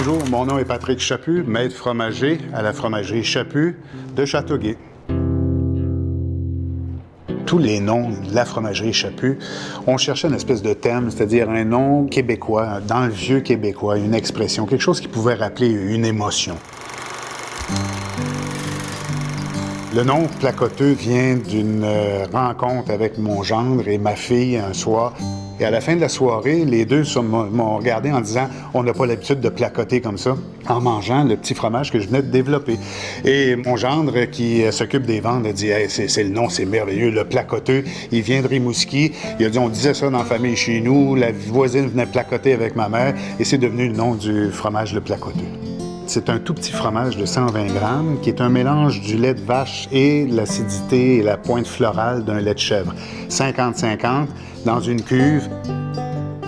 Bonjour, mon nom est Patrick Chaput, maître fromager à la fromagerie Chaput de Châteauguay. Tous les noms de la fromagerie Chaput, on cherchait une espèce de thème, c'est-à-dire un nom québécois, dans le vieux québécois, une expression, quelque chose qui pouvait rappeler une émotion. Le nom Placoteux vient d'une rencontre avec mon gendre et ma fille un soir. Et à la fin de la soirée, les deux m'ont regardé en disant « On n'a pas l'habitude de placoter comme ça » en mangeant le petit fromage que je venais de développer. Et mon gendre, qui s'occupe des ventes, a dit hey, « c'est le nom, c'est merveilleux, le Placoteux. » Il vient de Rimouski. Il a dit « On disait ça dans la famille chez nous. La voisine venait placoter avec ma mère. » Et c'est devenu le nom du fromage, le Placoteux. C'est un tout petit fromage de 120 grammes qui est un mélange du lait de vache et l'acidité et la pointe florale d'un lait de chèvre. 50-50 dans une cuve.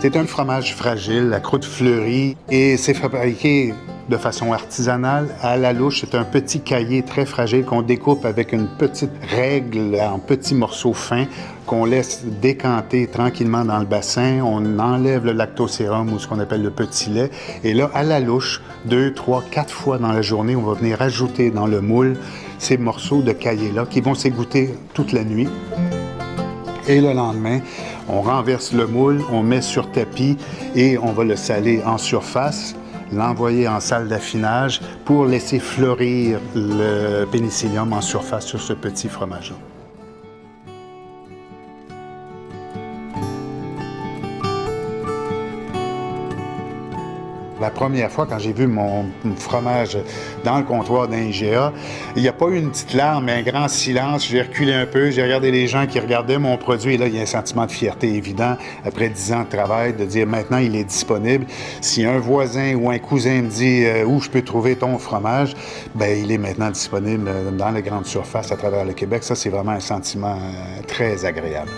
C'est un fromage fragile, la croûte fleurie, et c'est fabriqué de façon artisanale. À la louche, c'est un petit caillé très fragile qu'on découpe avec une petite règle en petits morceaux fins qu'on laisse décanter tranquillement dans le bassin. On enlève le lactosérum ou ce qu'on appelle le petit lait. Et là, à la louche, 2, 3, 4 fois dans la journée, on va venir ajouter dans le moule ces morceaux de caillé-là qui vont s'égoutter toute la nuit. Et le lendemain, on renverse le moule, on met sur tapis et on va le saler en surface, l'envoyer en salle d'affinage pour laisser fleurir le pénicillium en surface sur ce petit fromage-là. La première fois, quand j'ai vu mon fromage dans le comptoir d'un IGA, il n'y a pas eu une petite larme, mais un grand silence. J'ai reculé un peu, j'ai regardé les gens qui regardaient mon produit, et là, il y a un sentiment de fierté évident, après 10 ans de travail, de dire maintenant, il est disponible. Si un voisin ou un cousin me dit où je peux trouver ton fromage, bien, il est maintenant disponible dans les grandes surfaces à travers le Québec. Ça, c'est vraiment un sentiment très agréable.